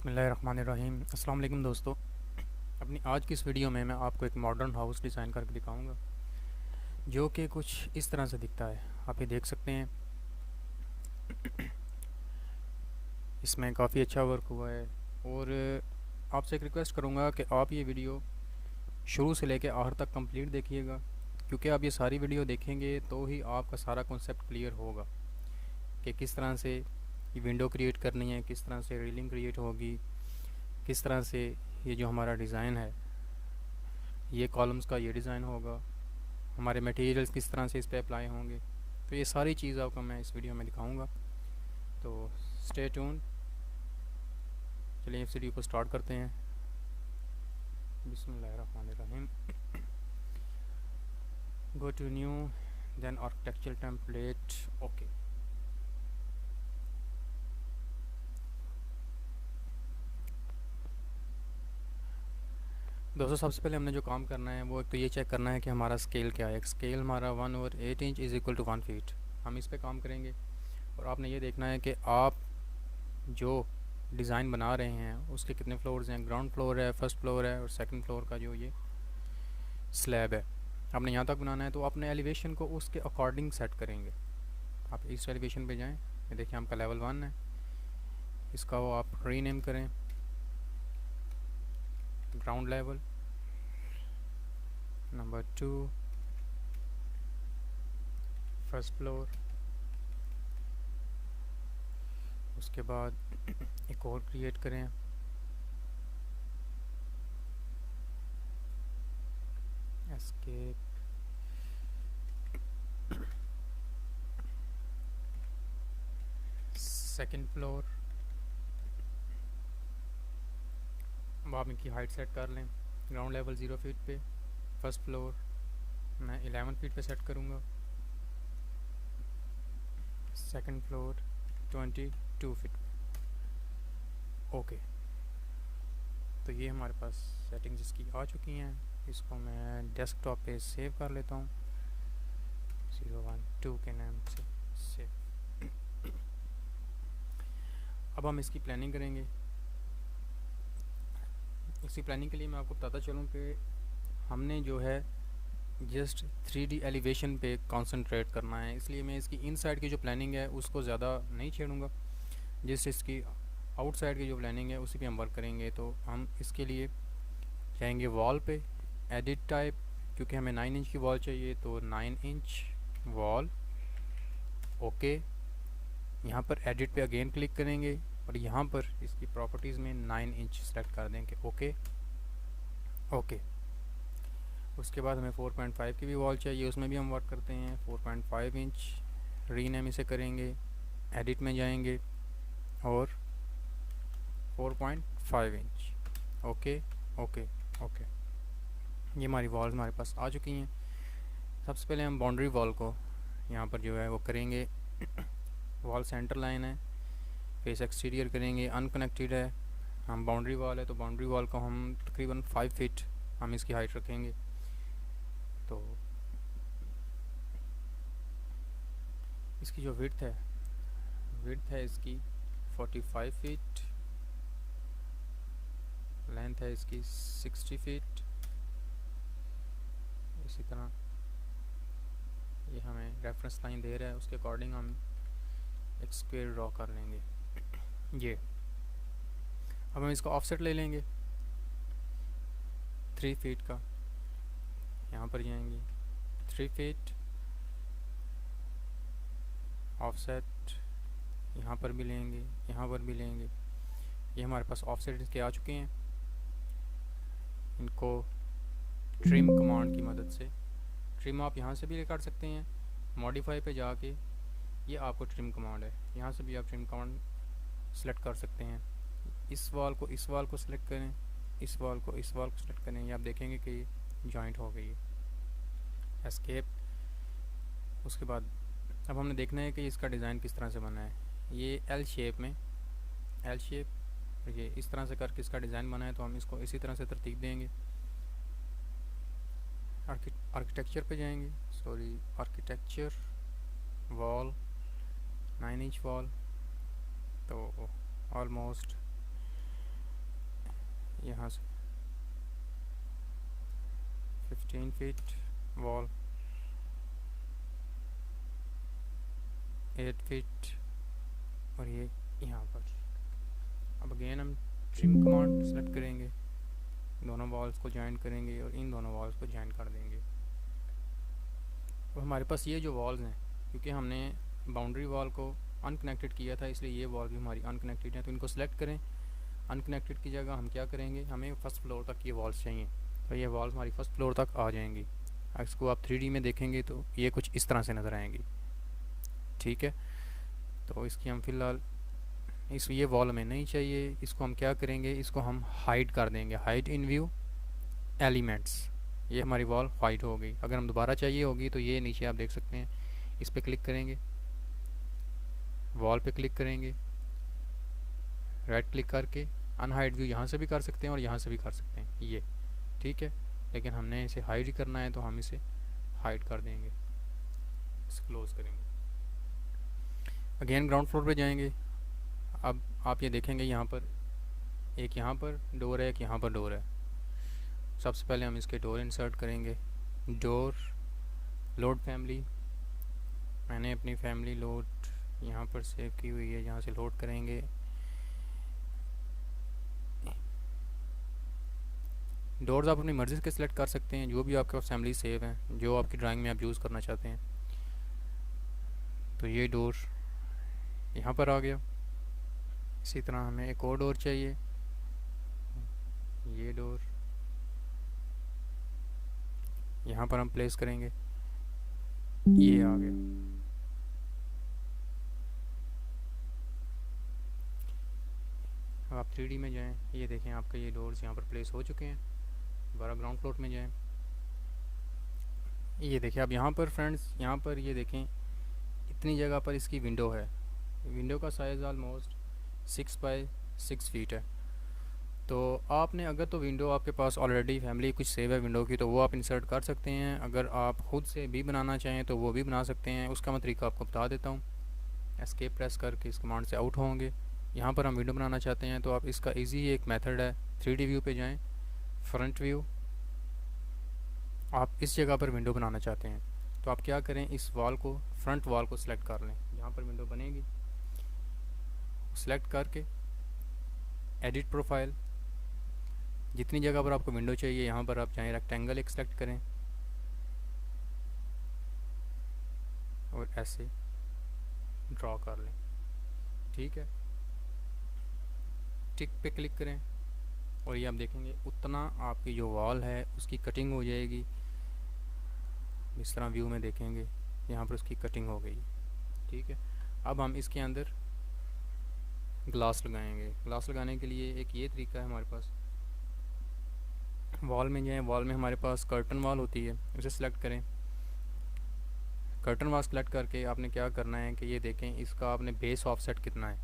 बिस्मिल्लाहिर्रहमानिर्रहीम। अस्सलाम वालेकुम दोस्तों। अपनी आज की इस वीडियो में मैं आपको एक मॉडर्न हाउस डिज़ाइन करके दिखाऊंगा जो कि कुछ इस तरह से दिखता है। आप ये देख सकते हैं, इसमें काफ़ी अच्छा वर्क हुआ है। और आपसे एक रिक्वेस्ट करूंगा कि आप ये वीडियो शुरू से लेकर आखिर तक कंप्लीट देखिएगा, क्योंकि आप ये सारी वीडियो देखेंगे तो ही आपका सारा कॉन्सेप्ट क्लियर होगा कि किस तरह से ये विंडो क्रिएट करनी है, किस तरह से रीलिंग क्रिएट होगी, किस तरह से ये जो हमारा डिज़ाइन है, ये कॉलम्स का ये डिज़ाइन होगा, हमारे मटेरियल्स किस तरह से इस पे अप्लाई होंगे। तो ये सारी चीज़ आपको मैं इस वीडियो में दिखाऊंगा, तो स्टे ट्यून। चलिए इस वीडियो को स्टार्ट करते हैं। बिस्मिल्लाहिर्रहमानिर्रहीम। Go to new, then architecture template. Okay, दोस्तों सबसे पहले हमने जो काम करना है वो एक तो ये चेक करना है कि हमारा स्केल क्या है। स्केल हमारा 1/8 इज़ इक्वल टू 1 फीट। हम इस पे काम करेंगे। और आपने ये देखना है कि आप जो डिज़ाइन बना रहे हैं उसके कितने फ्लोर्स हैं। ग्राउंड फ्लोर है, फर्स्ट फ्लोर है और सेकंड फ्लोर का जो ये स्लैब है, आपने यहाँ तक बनाना है। तो अपने एलिवेशन को उसके अकॉर्डिंग सेट करेंगे। आप इस एलिवेशन पे जाएं, ये देखिए आपका लेवल 1 है, इसका वो आप रीनेम करें ground level. Number 2 first floor. उसके बाद एक और क्रिएट करें, एस्केप। Second floor. अब आप इनकी हाइट सेट कर लें। ग्राउंड लेवल 0 फीट पे, फर्स्ट फ्लोर मैं 11 फीट पे सेट करूँगा, सेकंड फ्लोर 22 फीट। ओके, तो ये हमारे पास सेटिंग्स इसकी आ चुकी हैं। इसको मैं डेस्कटॉप पे सेव कर लेता हूँ 012 के नाम से सेव। अब हम इसकी प्लानिंग करेंगे। इसकी प्लानिंग के लिए मैं आपको बताता चलूँ कि हमने जो है जस्ट 3D एलिवेशन पे कंसंट्रेट करना है, इसलिए मैं इसकी इनसाइड की जो प्लानिंग है उसको ज़्यादा नहीं छेड़ूंगा। जस्ट इसकी आउटसाइड की जो प्लानिंग है उसी पे हम वर्क करेंगे। तो हम इसके लिए जाएंगे वॉल पे, एडिट टाइप, क्योंकि हमें 9 इंच की वॉल चाहिए तो 9 इंच वॉल। ओके, यहाँ पर एडिट पे अगेन क्लिक करेंगे और यहाँ पर इसकी प्रॉपर्टीज़ में 9 इंच सेलेक्ट कर देंगे। Okay okay. उसके बाद हमें 4.5 की भी वॉल चाहिए, उसमें भी हम वर्क करते हैं 4.5 इंच। रीनेम इसे करेंगे, एडिट में जाएंगे और 4.5 इंच। Okay okay okay. ये हमारी वॉल्स हमारे पास आ चुकी हैं। सबसे पहले हम बाउंड्री वॉल को यहाँ पर जो है वो करेंगे। वॉल सेंटर लाइन है, फेस एक्सटीरियर करेंगे, अनकनेक्टेड है, हम बाउंड्री वॉल है तो बाउंड्री वॉल को हम तकरीबन 5 फीट हम इसकी हाइट रखेंगे। तो इसकी जो विड्थ है इसकी 45 फीट, लेंथ है इसकी 60 फीट। इसी तरह ये हमें रेफरेंस लाइन दे रहा है, उसके अकॉर्डिंग हम एक स्क्वायर ड्रॉ कर लेंगे। ये अब हम इसका ऑफसेट ले लेंगे 3 फीट का। यहाँ पर जाएंगे 3 फीट ऑफसेट, यहाँ पर भी लेंगे, यहाँ पर भी लेंगे। ये हमारे पास ऑफसेट इसके आ चुके हैं। इनको ट्रिम कमांड की मदद से, ट्रिम आप यहाँ से भी कर सकते हैं, मॉडिफाई पे जाके ये आपको ट्रिम कमांड है, यहाँ से भी आप ट्रिम कमांड सेलेक्ट कर सकते हैं। इस वॉल को सेलेक्ट करें, इस वॉल को सेलेक्ट करें, ये आप देखेंगे कि ये जॉइंट हो गई है। एस्केप। उसके बाद अब हमने देखना है कि इसका डिज़ाइन किस तरह से बना है। ये एल शेप ये इस तरह से करके इसका डिज़ाइन बना है, तो हम इसको इसी तरह से तरतीब देंगे। आर्किटेक्चर पे जाएंगे, आर्किटेक्चर वॉल 9 इंच वॉल, तो ऑलमोस्ट यहाँ से 15 फीट वॉल, 8 फीट, और ये यहाँ पर। अब अगेन हम ट्रिम कमांड सेलेक्ट करेंगे, दोनों वॉल्स को ज्वाइन करेंगे और इन दोनों वॉल्स को ज्वाइन कर देंगे। और हमारे पास ये जो वॉल्स हैं, क्योंकि हमने बाउंड्री वॉल को अनकनेक्टेड किया था, इसलिए ये वॉल भी हमारी अनकनेक्टेड है, तो इनको सेलेक्ट करें। अनकनेक्टेड की जगह हम क्या करेंगे, हमें फर्स्ट फ्लोर तक ये वॉल्स चाहिए, तो ये वॉल्स हमारी फर्स्ट फ्लोर तक आ जाएंगी। इसको आप 3D में देखेंगे तो ये कुछ इस तरह से नज़र आएंगी। ठीक है, तो इसकी हम फ़िलहाल ये वॉल हमें नहीं चाहिए, इसको हम क्या करेंगे, इसको हम हाइड कर देंगे, हाइड इन व्यू एलिमेंट्स। ये हमारी वॉल वाइट हो गई। अगर हम दोबारा चाहिए होगी तो ये नीचे आप देख सकते हैं, इस पर क्लिक करेंगे, वॉल पे क्लिक करेंगे, राइट क्लिक करके अनहाइड व्यू यहाँ से भी कर सकते हैं और यहाँ से भी कर सकते हैं ये। ठीक है, लेकिन हमने इसे हाइड ही करना है तो हम इसे हाइड कर देंगे, इसे क्लोज करेंगे। अगेन ग्राउंड फ्लोर पे जाएंगे। अब आप ये देखेंगे यहाँ पर डोर है, एक यहाँ पर डोर है। सबसे पहले हम इसके डोर इंसर्ट करेंगे। डोर लोड फैमिली, मैंने अपनी फैमिली लोड यहाँ पर सेव की हुई है, यहाँ से लोड करेंगे। डोर्स आप अपनी मर्ज़ी से सिलेक्ट कर सकते हैं, जो भी आपके पास फैमिली सेव हैं, जो आपकी ड्राइंग में आप यूज़ करना चाहते हैं। तो ये डोर यहाँ पर आ गया। इसी तरह हमें एक और डोर चाहिए, ये डोर यहाँ पर हम प्लेस करेंगे, ये आ गया। अब आप 3D में जाएं, ये देखें आपके ये डोर्स यहाँ पर प्लेस हो चुके हैं। दोबारा ग्राउंड फ्लोर में जाएं, ये देखें अब यहाँ पर फ्रेंड्स, यहाँ पर ये देखें इतनी जगह पर इसकी विंडो है। विंडो का साइज़ ऑलमोस्ट 6 बाय 6 फीट है। तो आपने अगर तो विंडो आपके पास ऑलरेडी फैमिली कुछ सेव है विंडो की, तो वो आप इंसर्ट कर सकते हैं। अगर आप ख़ुद से भी बनाना चाहें तो वो भी बना सकते हैं। उसका मैं तरीका आपको बता देता हूँ। एस्केप प्रेस करके इस कमांड से आउट होंगे। यहाँ पर हम विंडो बनाना चाहते हैं तो आप इसका इजी एक मेथड है, 3D व्यू पे जाएं, फ्रंट व्यू। आप इस जगह पर विंडो बनाना चाहते हैं तो आप क्या करें, इस वॉल को, फ्रंट वॉल को सिलेक्ट कर लें, जहाँ पर विंडो बनेगी सिलेक्ट करके एडिट प्रोफाइल, जितनी जगह पर आपको विंडो चाहिए यहाँ पर आप चाहें रेक्टेंगल एक सेलेक्ट करें और ऐसे ड्रॉ कर लें। ठीक है, टिक पे क्लिक करें और ये आप देखेंगे उतना आपकी जो वॉल है उसकी कटिंग हो जाएगी। इस तरह व्यू में देखेंगे यहाँ पर उसकी कटिंग हो गई। ठीक है, अब हम इसके अंदर ग्लास लगाएंगे। ग्लास लगाने के लिए एक ये तरीका है हमारे पास, वॉल में जाएं, वॉल में हमारे पास कर्टन वॉल होती है, उसे सिलेक्ट करें। कर्टन वॉल सेलेक्ट करके आपने क्या करना है कि ये देखें इसका आपने बेस ऑफसेट कितना है,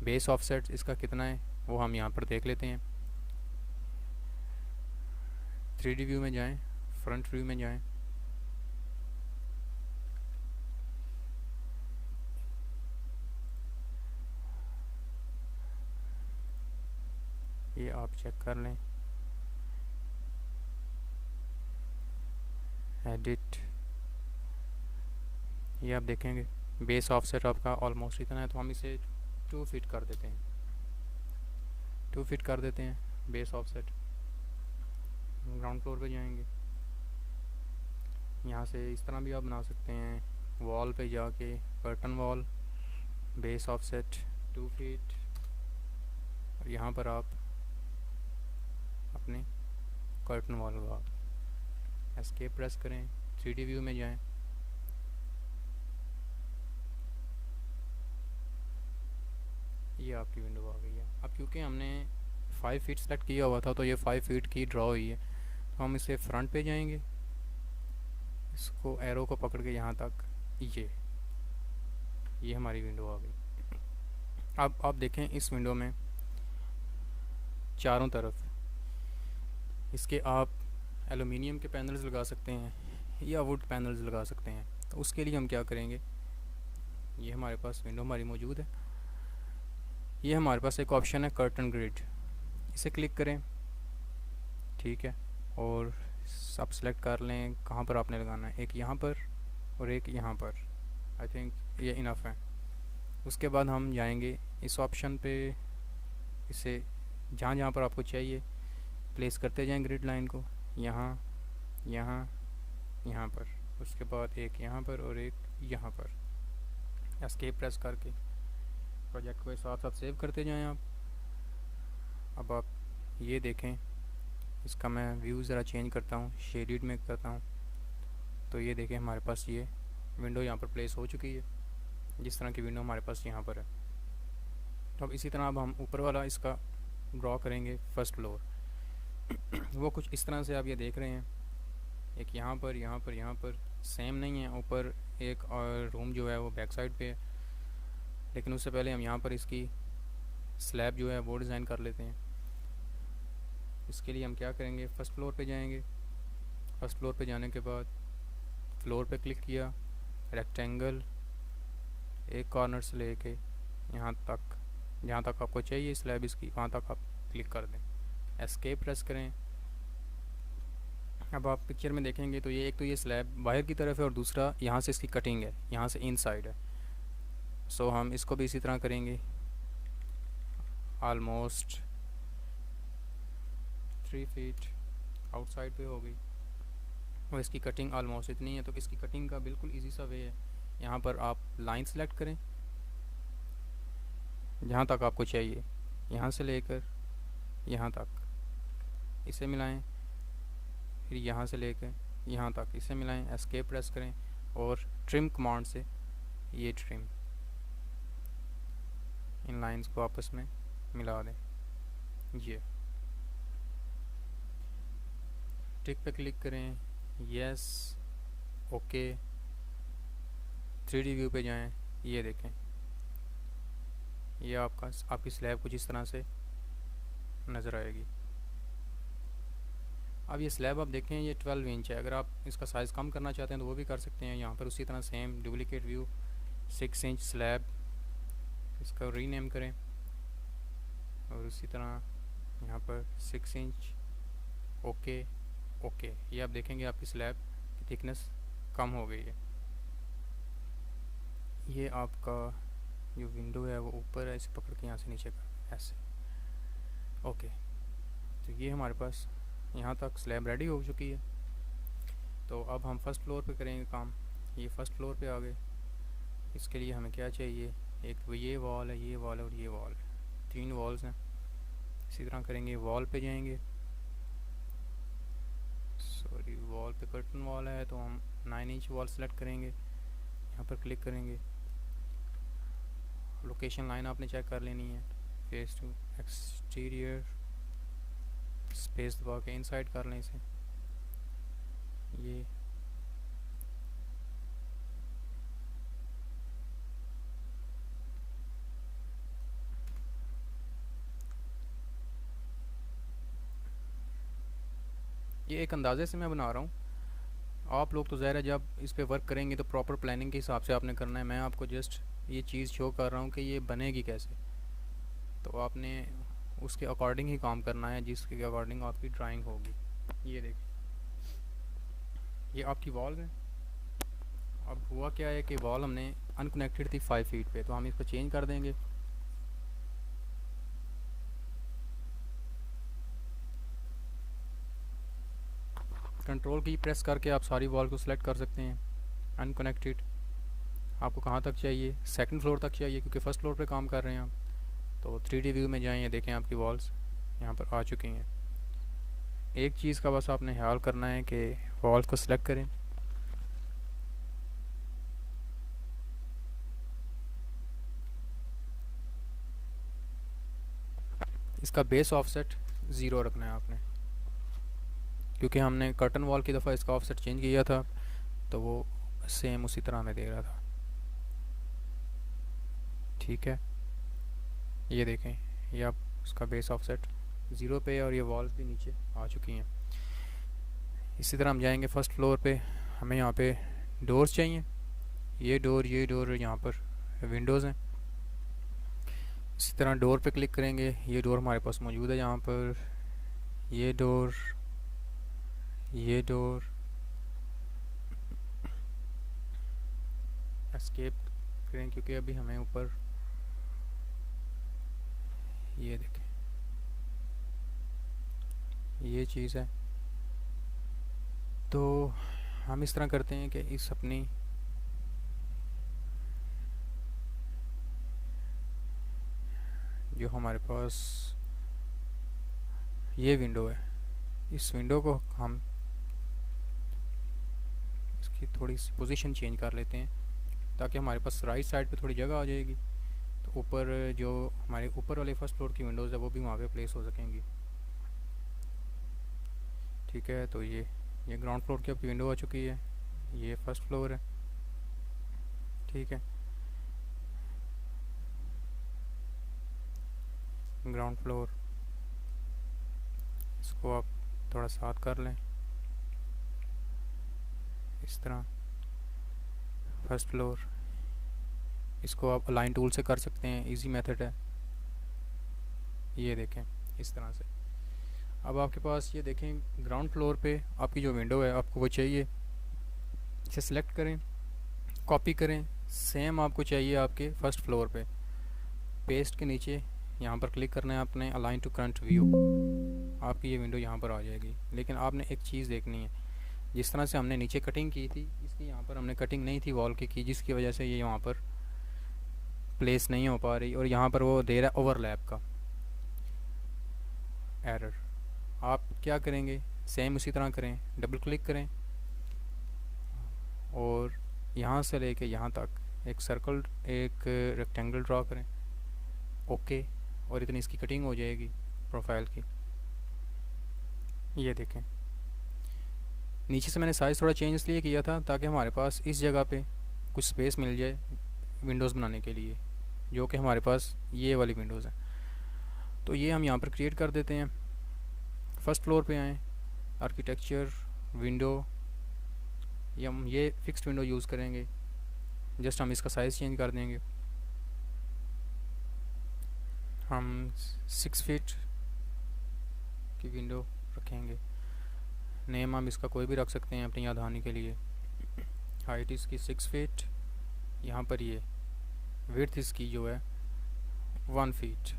बेस ऑफसेट इसका कितना है वो हम यहाँ पर देख लेते हैं। 3D व्यू में जाएं, फ्रंट व्यू में जाएं, ये आप चेक कर लें, एडिट, ये आप देखेंगे बेस ऑफसेट आपका ऑलमोस्ट इतना है, तो हम इसे 2 फीट कर देते हैं, 2 फीट कर देते हैं बेस ऑफसेट। ग्राउंड फ्लोर पे जाएंगे, यहाँ से इस तरह भी आप बना सकते हैं, वॉल पे जाके curtain wall, base offset 2 feet, और यहाँ पर आप अपने कर्टन वॉल लगा, एस्केप प्रेस करें, 3D व्यू में जाएं, ये आपकी विंडो आ गई है। अब क्योंकि हमने 5 फीट सेलेक्ट किया हुआ था तो ये 5 फीट की ड्रॉ हुई है, तो हम इसे फ्रंट पे जाएंगे, इसको एरो को पकड़ के यहाँ तक, ये हमारी विंडो आ गई। अब आप देखें इस विंडो में चारों तरफ इसके आप एलुमिनियम के पैनल्स लगा सकते हैं या वुड पैनल्स लगा सकते हैं। तो उसके लिए हम क्या करेंगे, ये हमारे पास विंडो हमारी मौजूद है, ये हमारे पास एक ऑप्शन है कर्टन ग्रिड, इसे क्लिक करें, ठीक है, और आप सेलेक्ट कर लें कहाँ पर आपने लगाना है, एक यहाँ पर और एक यहाँ पर। आई थिंक ये इनफ है। उसके बाद हम जाएंगे इस ऑप्शन पे, इसे जहाँ जहाँ पर आपको चाहिए प्लेस करते जाएं ग्रिड लाइन को, यहाँ यहाँ यहाँ पर, उसके बाद एक यहाँ पर और एक यहाँ पर। एस्केप प्रेस करके प्रोजेक्ट को साथ साथ सेव करते जाएं आप। अब आप ये देखें, इसका मैं व्यू ज़रा चेंज करता हूँ, शेडिड में करता हूँ, तो ये देखें हमारे पास ये विंडो यहाँ पर प्लेस हो चुकी है, जिस तरह की विंडो हमारे पास यहाँ पर है। तो अब इसी तरह अब हम ऊपर वाला इसका ड्रॉ करेंगे फर्स्ट फ्लोर। वो कुछ इस तरह से आप ये देख रहे हैं, एक यहाँ पर यहाँ पर यहाँ पर सेम नहीं है। ऊपर एक और रूम जो है वो बैक साइड पे है, लेकिन उससे पहले हम यहाँ पर इसकी स्लैब जो है वो डिज़ाइन कर लेते हैं। इसके लिए हम क्या करेंगे, फ़र्स्ट फ्लोर पे जाएंगे। फर्स्ट फ्लोर पे जाने के बाद फ्लोर पे क्लिक किया, रेक्टेंगल एक कॉर्नर से लेके यहाँ तक, जहाँ तक आपको चाहिए स्लैब इसकी, वहाँ तक आप क्लिक कर दें। एस्केप प्रेस करें। अब आप पिक्चर में देखेंगे तो ये एक तो ये स्लैब बाहर की तरफ है और दूसरा यहाँ से इसकी कटिंग है, यहाँ से इनसाइड है। सो हम इसको भी इसी तरह करेंगे, आलमोस्ट 3 फीट आउटसाइड पे हो गई और इसकी कटिंग आलमोस्ट इतनी है। तो इसकी कटिंग का बिल्कुल इजी सा वे है, यहाँ पर आप लाइन सेलेक्ट करें जहाँ तक आपको चाहिए, यहाँ से लेकर यहाँ तक इसे मिलाएं, फिर यहाँ से लेकर यहाँ तक इसे मिलाएं। एस्केप प्रेस करें और ट्रिम कमांड से ये ट्रिम इन लाइंस को आपस में मिला दें। ये टिक पे क्लिक करें, यस, ओके, 3D व्यू पे जाएं। ये देखें, ये आपकी स्लैब कुछ इस तरह से नज़र आएगी। अब ये स्लैब आप देखें ये 12 इंच है, अगर आप इसका साइज़ कम करना चाहते हैं तो वो भी कर सकते हैं। यहाँ पर उसी तरह same duplicate view 6 inch slab, इसका रीनेम करें और उसी तरह यहाँ पर 6 इंच, ओके ओके। ये आप देखेंगे आपकी स्लैब की थिकनेस कम हो गई है। ये आपका जो विंडो है वो ऊपर है, इसे पकड़ के यहाँ से नीचे कर ऐसे, ओके। तो ये हमारे पास यहाँ तक स्लैब रेडी हो चुकी है। तो अब हम फर्स्ट फ्लोर पे करेंगे काम। ये फर्स्ट फ्लोर पे आ गए। इसके लिए हमें क्या चाहिए, एक तो ये वॉल है, ये वॉल है और ये वॉल है, 3 वॉल्स हैं। इसी तरह करेंगे, वॉल पे जाएंगे, सॉरी वॉल पे कर्टन वॉल है तो हम 9 इंच वॉल सेलेक्ट करेंगे, यहाँ पर क्लिक करेंगे। लोकेशन लाइन आपने चेक कर लेनी है, फेस टू एक्सटीरियर, स्पेस दबा के इनसाइड कर लें इसे। ये एक अंदाजे से मैं बना रहा हूँ, आप लोग तो ज़ाहिर है जब इस पे वर्क करेंगे तो प्रॉपर प्लानिंग के हिसाब से आपने करना है। मैं आपको जस्ट ये चीज़ शो कर रहा हूँ कि ये बनेगी कैसे, तो आपने उसके अकॉर्डिंग ही काम करना है जिसके अकॉर्डिंग आपकी ड्राइंग होगी। ये देखिए, ये आपकी वॉल है। अब हुआ क्या है कि वॉल हमने अनकनेक्टेड थी 5 फीट पे, तो हम इसको चेंज कर देंगे। कंट्रोल की प्रेस करके आप सारी वॉल को सिलेक्ट कर सकते हैं। अनकनेक्टेड आपको कहाँ तक चाहिए, सेकंड फ्लोर तक चाहिए क्योंकि फ़र्स्ट फ्लोर पे काम कर रहे हैं आप। तो 3D व्यू में जाएँ, ये देखें आपकी वॉल्स यहाँ पर आ चुकी हैं। एक चीज़ का बस आपने ख्याल करना है कि वॉल्स को सिलेक्ट करें, इसका बेस ऑफसेट 0 रखना है आपने, क्योंकि हमने कर्टन वॉल की दफ़ा इसका ऑफसेट चेंज किया था तो वो सेम उसी तरह में दे रहा था। ठीक है, ये देखें, ये आप उसका बेस ऑफसेट 0 पे और ये वॉल्स भी नीचे आ चुकी हैं। इसी तरह हम जाएंगे फर्स्ट फ्लोर पे, हमें यहाँ पे डोर्स चाहिए, ये डोर यहाँ पर विंडोज़ हैं। इसी तरह डोर पे क्लिक करेंगे, ये डोर हमारे पास मौजूद है यहाँ पर, ये डोर, ये डोर। एस्केप करें क्योंकि अभी हमें ऊपर, ये देखें ये चीज़ है। तो हम इस तरह करते हैं कि इस अपनी जो हमारे पास ये विंडो है, इस विंडो को हम इसकी थोड़ी सी पोजीशन चेंज कर लेते हैं ताकि हमारे पास राइट साइड पे थोड़ी जगह आ जाएगी। तो ऊपर जो हमारे ऊपर वाले फर्स्ट फ्लोर की विंडोज़ है वो भी वहाँ पे प्लेस हो सकेंगी। ठीक है, तो ये ग्राउंड फ्लोर की आपकी विंडो आ चुकी है, ये फर्स्ट फ्लोर है। ठीक है, ग्राउंड फ्लोर, इसको आप थोड़ा साथ कर लें इस तरह। फर्स्ट फ्लोर, इसको आप अलाइन टूल से कर सकते हैं, इजी मेथड है। ये देखें इस तरह से। अब आपके पास ये देखें ग्राउंड फ्लोर पे आपकी जो विंडो है आपको वो चाहिए, इसे सिलेक्ट करें, कॉपी करें, सेम आपको चाहिए आपके फर्स्ट फ्लोर पे। पेस्ट के नीचे यहाँ पर क्लिक करना है आपने, अलाइन टू करंट व्यू, आपकी ये विंडो यहाँ पर आ जाएगी। लेकिन आपने एक चीज़ देखनी है, जिस तरह से हमने नीचे कटिंग की थी, इसकी यहाँ पर हमने कटिंग नहीं थी वॉल की, जिसकी वजह से ये यहाँ पर प्लेस नहीं हो पा रही और यहाँ पर वो दे रहा है ओवरलैप का एरर। आप क्या करेंगे, सेम उसी तरह करें, डबल क्लिक करें और यहाँ से लेके यहाँ तक एक सर्कल, एक रेक्टेंगल ड्रा करें। ओके, और इतनी इसकी कटिंग हो जाएगी प्रोफाइल की। ये देखें, नीचे से मैंने साइज़ थोड़ा चेंज इसलिए किया था ताकि हमारे पास इस जगह पे कुछ स्पेस मिल जाए विंडोज़ बनाने के लिए, जो कि हमारे पास ये वाली विंडोज़ हैं। तो ये हम यहाँ पर क्रिएट कर देते हैं। फर्स्ट फ्लोर पे आएँ, आर्किटेक्चर, विंडो, या हम ये फिक्स्ड विंडो यूज़ करेंगे। जस्ट हम इसका साइज़ चेंज कर देंगे, हम 6 फीट की विंडो रखेंगे। नेम हम इसका कोई भी रख सकते हैं अपनी याद आने के लिए। हाइट इसकी 6 फीट, यहाँ पर ये विड्थ इसकी जो है 1 फीट।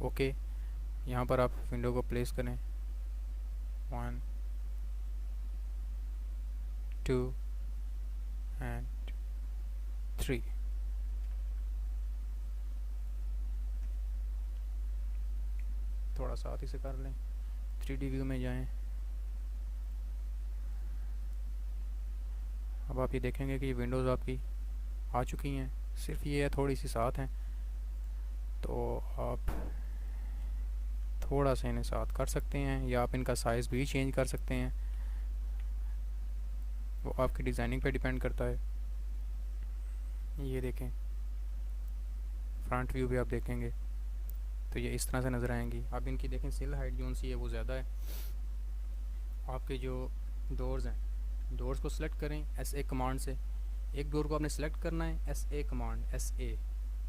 ओके, यहाँ पर आप विंडो को प्लेस करें, 1 2 एंड 3। थोड़ा साथ इसे कर लें, 3D व्यू में जाएं। अब आप ये देखेंगे कि ये विंडोज़ आपकी आ चुकी हैं, सिर्फ ये है थोड़ी सी साथ हैं, तो आप थोड़ा सा इन्हें साथ कर सकते हैं या आप इनका साइज़ भी चेंज कर सकते हैं, वो आपकी डिज़ाइनिंग पे डिपेंड करता है। ये देखें, फ्रंट व्यू भी आप देखेंगे तो ये इस तरह से नज़र आएंगी। अब इनकी देखें सिल हाइट जो सी है वो ज़्यादा है। आपके जो डोर्स हैं, डोर्स को सिलेक्ट करें SA कमांड से। एक डोर को आपने सेलेक्ट करना है, SA कमांड, SA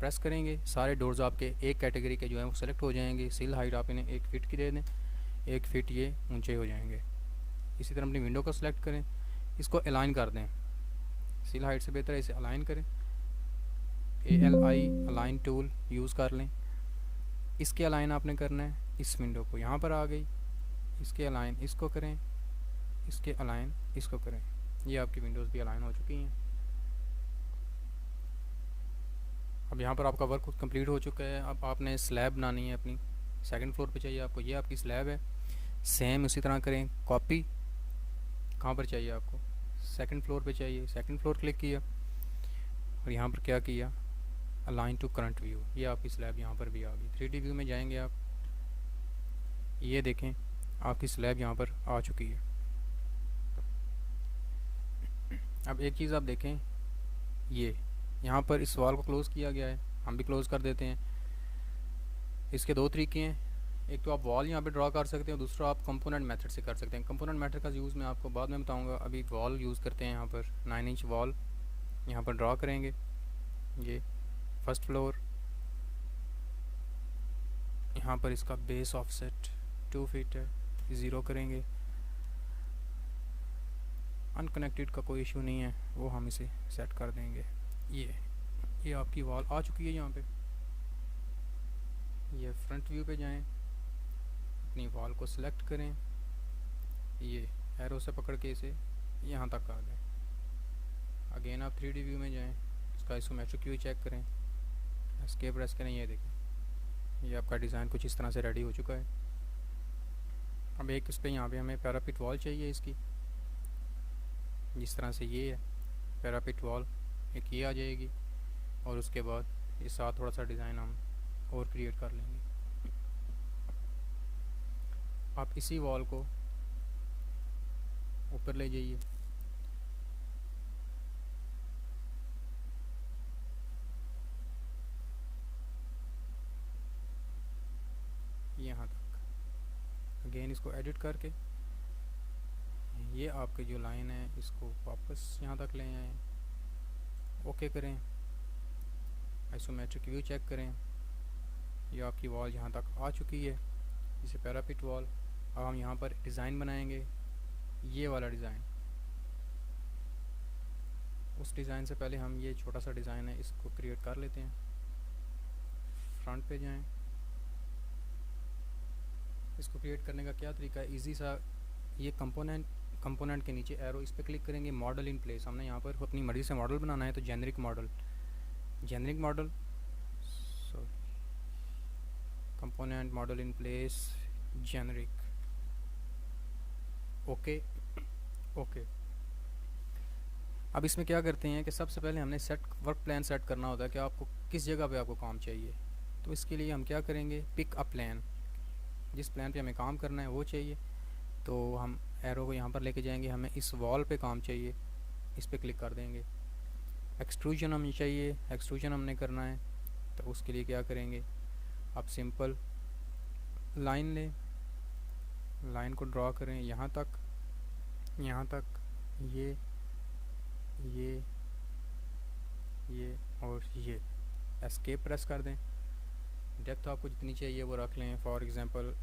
प्रेस करेंगे, सारे डोर्स आपके एक कैटेगरी के जो हैं वो सिलेक्ट हो जाएंगे। सिल हाइट आप इन्हें 1 फीट की दे दें, 1 फीट ये ऊंचे हो जाएंगे। इसी तरह अपनी विंडो को सिलेक्ट करें, इसको अलाइन कर दें, सिल हाइट से बेहतर है इसे अलाइन करें, ALI अलाइन टूल यूज़ कर लें। इसके अलाइन आपने करना है इस विंडो को, यहाँ पर आ गई, इसके अलाइन इसको करें, इसके अलाइन इसको करें। ये आपकी विंडोज़ भी अलाइन हो चुकी हैं। अब यहाँ पर आपका वर्क कंप्लीट हो चुका है। अब आपने स्लैब बनानी है अपनी, सेकंड फ्लोर पे चाहिए आपको, ये आपकी स्लैब है। सेम उसी तरह करें, कॉपी, कहाँ पर चाहिए आपको, सेकंड फ्लोर पे चाहिए, सेकंड फ्लोर क्लिक किया और यहाँ पर क्या किया, अलाइन टू करंट व्यू, ये आपकी स्लैब यहाँ पर भी आ गई। 3D व्यू में जाएंगे आप, ये देखें आपकी स्लैब यहाँ पर आ चुकी है। अब एक चीज़ आप देखें, ये यहाँ पर इस वाल को क्लोज़ किया गया है, हम भी क्लोज़ कर देते हैं। इसके दो तरीके हैं, एक तो आप वॉल यहाँ पे ड्रा कर सकते हैं, दूसरा आप कंपोनेंट मेथड से कर सकते हैं। कंपोनेंट मेथड का यूज़ मैं आपको बाद में बताऊँगा, अभी वॉल यूज़ करते हैं। यहाँ पर 9 इंच वॉल यहाँ पर ड्रा करेंगे, ये फर्स्ट फ्लोर, यहाँ पर इसका बेस ऑफसेट 2 फीट है, 0 करेंगे। अनकनेक्टेड का कोई इशू नहीं है, वो हम इसे सेट कर देंगे। ये आपकी वॉल आ चुकी है। यहाँ पे ये फ्रंट व्यू पे जाएं, अपनी वॉल को सिलेक्ट करें, ये एरो से पकड़ के इसे यहाँ तक आ दें। अगेन आप 3D व्यू में जाएं, इसका आइसोमेट्रिक व्यू चेक करें, एस्केप प्रेस करें, ये देखें ये आपका डिज़ाइन कुछ इस तरह से रेडी हो चुका है। अब एक इस पर यहाँ पे हमें पैरापिट वॉल चाहिए इसकी, जिस तरह से ये है पैरापिट वॉल, एक ये आ जाएगी और उसके बाद इस साथ थोड़ा सा डिज़ाइन हम और क्रिएट कर लेंगे। आप इसी वॉल को ऊपर ले जाइए, यहाँ तक। अगेन इसको एडिट करके ये आपके जो लाइन है इसको वापस यहाँ तक ले आएँ, ओके करें, आइसोमेट्रिक व्यू चेक करें, ये आपकी वॉल यहाँ तक आ चुकी है, इसे पैरापिट वॉल। अब हम यहाँ पर डिज़ाइन बनाएंगे, ये वाला डिज़ाइन। उस डिज़ाइन से पहले हम ये छोटा सा डिज़ाइन है इसको क्रिएट कर लेते हैं। फ्रंट पे जाएं, इसको क्रिएट करने का क्या तरीका है, इजी सा। ये कंपोनेंट के नीचे एरो, इस पर क्लिक करेंगे, मॉडल इन प्लेस। हमने यहाँ पर अपनी मर्ज़ी से मॉडल बनाना है, तो generic model sorry, component model in place generic, okay. अब इसमें क्या करते हैं कि सबसे पहले हमने वर्क प्लान सेट करना होता है कि आपको किस जगह पे आपको काम चाहिए। तो इसके लिए हम क्या करेंगे, पिक अ प्लान, जिस प्लान पे हमें काम करना है वो चाहिए। तो हम एरो को यहाँ पर लेके जाएंगे, हमें इस वॉल पे काम चाहिए, इस पर क्लिक कर देंगे। एक्सट्रूजन हमें चाहिए, एक्सट्रूजन हमने करना है, तो उसके लिए क्या करेंगे, आप सिंपल लाइन लें, लाइन को ड्रॉ करें यहाँ तक, ये और ये, एस्केप प्रेस कर दें। डेप्थ आपको जितनी चाहिए वो रख लें, for example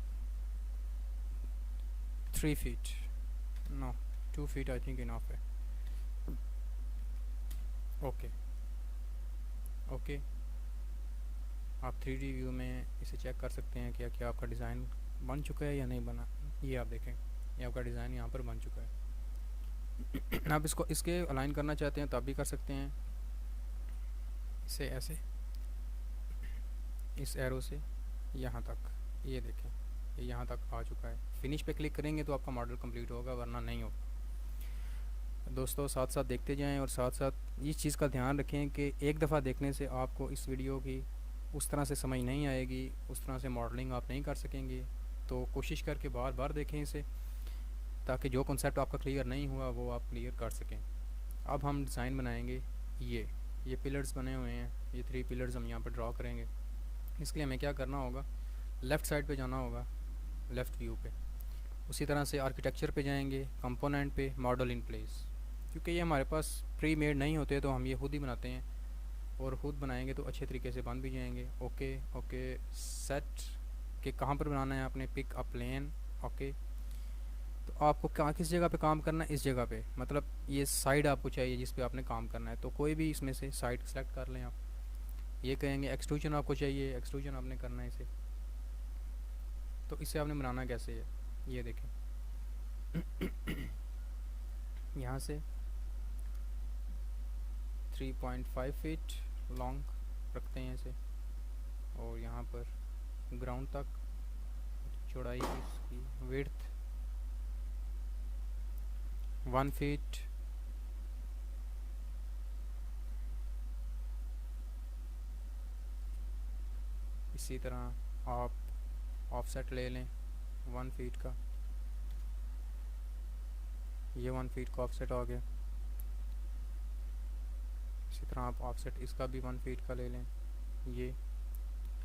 3 feet, no 2 feet I think enough है। ओके। आप 3D व्यू में इसे चेक कर सकते हैं कि क्या आपका डिज़ाइन बन चुका है या नहीं बना। ये आप देखें, ये आपका डिज़ाइन यहाँ पर बन चुका है। आप इसको इसके अलाइन करना चाहते हैं तो आप भी कर सकते हैं, इसे ऐसे, इस एरो से यहाँ तक, ये देखें ये यहाँ तक आ चुका है। फिनिश पे क्लिक करेंगे तो आपका मॉडल कंप्लीट होगा, वरना नहीं होगा। दोस्तों साथ साथ देखते जाएं और साथ साथ इस चीज़ का ध्यान रखें कि एक दफ़ा देखने से आपको इस वीडियो की उस तरह से समझ नहीं आएगी, उस तरह से मॉडलिंग आप नहीं कर सकेंगे। तो कोशिश करके बार बार देखें इसे, ताकि जो कॉन्सेप्ट आपका क्लियर नहीं हुआ वो आप क्लियर कर सकें। अब हम डिज़ाइन बनाएंगे, ये पिलर्स बने हुए हैं, ये 3 पिलर्स हम यहाँ पर ड्रॉ करेंगे। इसके लिए हमें क्या करना होगा, लेफ़्ट साइड पे जाना होगा, लेफ़्ट व्यू पे। उसी तरह से आर्किटेक्चर पे जाएंगे, कंपोनेंट पे, मॉडल इन प्लेस। क्योंकि ये हमारे पास प्री मेड नहीं होते तो हम ये खुद ही बनाते हैं, और ख़ुद बनाएंगे तो अच्छे तरीके से बन भी जाएंगे। ओके सेट के कहाँ पर बनाना है आपने, पिक अ प्लेन, ओके। तो आपको कहाँ किस जगह पे काम करना है, इस जगह पे, मतलब ये साइड आपको चाहिए जिस पे आपने काम करना है, तो कोई भी इसमें से साइड सेलेक्ट कर लें आप। ये कहेंगे एक्सट्रूजन आपको चाहिए, एक्सट्रूजन आपने करना है इसे। तो इसे आपने बनाना कैसे है, ये देखें, यहाँ से 3.5 फीट लॉन्ग रखते हैं इसे, और यहाँ पर ग्राउंड तक चौड़ाई इसकी, विड्थ 1 फीट, इसी तरह आप ऑफसेट ले लें 1 फीट का, ये 1 फीट का ऑफसेट आ गया। इसी तरह आप ऑफसेट इसका भी 1 फीट का ले लें। ये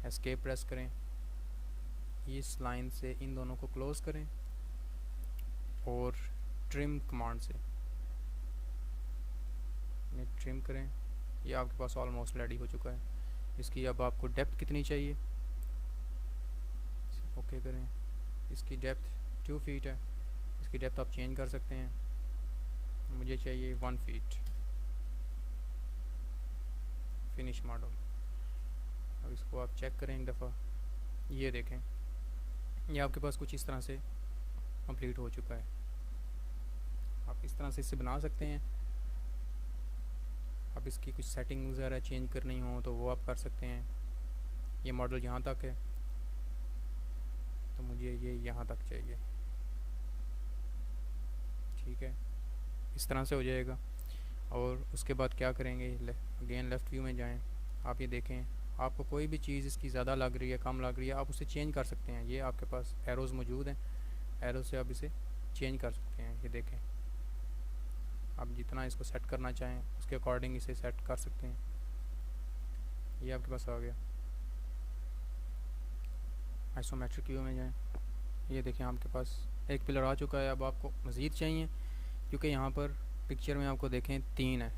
एस्केप प्रेस करें, इस लाइन से इन दोनों को क्लोज करें और ट्रिम कमांड से ट्रिम करें। ये आपके पास ऑलमोस्ट रेडी हो चुका है। इसकी अब आपको डेप्थ कितनी चाहिए, ओके करें। इसकी डेप्थ 2 फीट है, इसकी डेप्थ आप चेंज कर सकते हैं, मुझे चाहिए 1 फीट। Finish model. अब इसको आप चेक करें एक दफ़ा, ये देखें ये आपके पास कुछ इस तरह से कंप्लीट हो चुका है। आप इस तरह से इसे बना सकते हैं। आप इसकी कुछ सेटिंग वगैरह चेंज करनी हो तो वो आप कर सकते हैं। ये मॉडल यहाँ तक है तो मुझे ये यहाँ तक चाहिए, ठीक है, इस तरह से हो जाएगा। और उसके बाद क्या करेंगे, अगेन लेफ़्ट व्यू में जाएं। आप ये देखें आपको कोई भी चीज़ इसकी ज़्यादा लग रही है, कम लग रही है, आप उसे चेंज कर सकते हैं। ये आपके पास एरोज़ मौजूद हैं, एरो से आप इसे चेंज कर सकते हैं। ये देखें आप जितना इसको सेट करना चाहें उसके अकॉर्डिंग इसे सेट कर सकते हैं। ये आपके पास आ गया। आइसोमेट्रिक व्यू में जाएं, ये देखें आपके पास एक पिलर आ चुका है। अब आपको मज़ीद चाहिए, क्योंकि यहाँ पर पिक्चर में आपको देखें 3 है,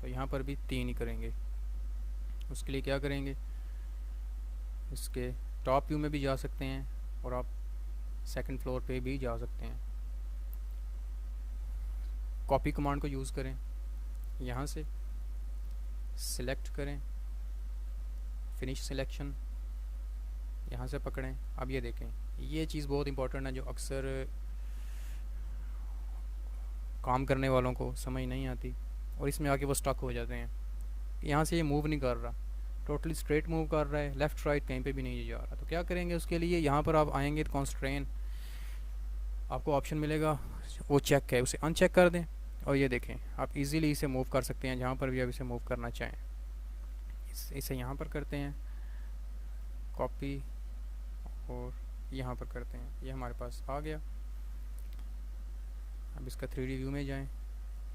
तो यहाँ पर भी 3 ही करेंगे। उसके लिए क्या करेंगे, इसके टॉप व्यू में भी जा सकते हैं और आप सेकंड फ्लोर पे भी जा सकते हैं। कॉपी कमांड को यूज़ करें, यहाँ से सिलेक्ट करें, फिनिश सिलेक्शन, यहाँ से पकड़ें। अब ये देखें ये चीज़ बहुत इंपॉर्टेंट है जो अक्सर काम करने वालों को समझ नहीं आती और इसमें आके वो स्टक हो जाते हैं। यहाँ से ये मूव नहीं कर रहा, टोटली स्ट्रेट मूव कर रहा है, लेफ़्ट राइट कहीं पे भी नहीं जा रहा। तो क्या करेंगे उसके लिए, यहाँ पर आप आएंगे तो कॉन्स्ट्रेन आपको ऑप्शन मिलेगा, वो चेक है, उसे अनचेक कर दें और ये देखें आप इजीली इसे मूव कर सकते हैं जहाँ पर भी आप इसे मूव करना चाहें। इसे यहाँ पर करते हैं कॉपी और यहाँ पर करते हैं, ये हमारे पास आ गया। अब इसका 3D व्यू में जाएं,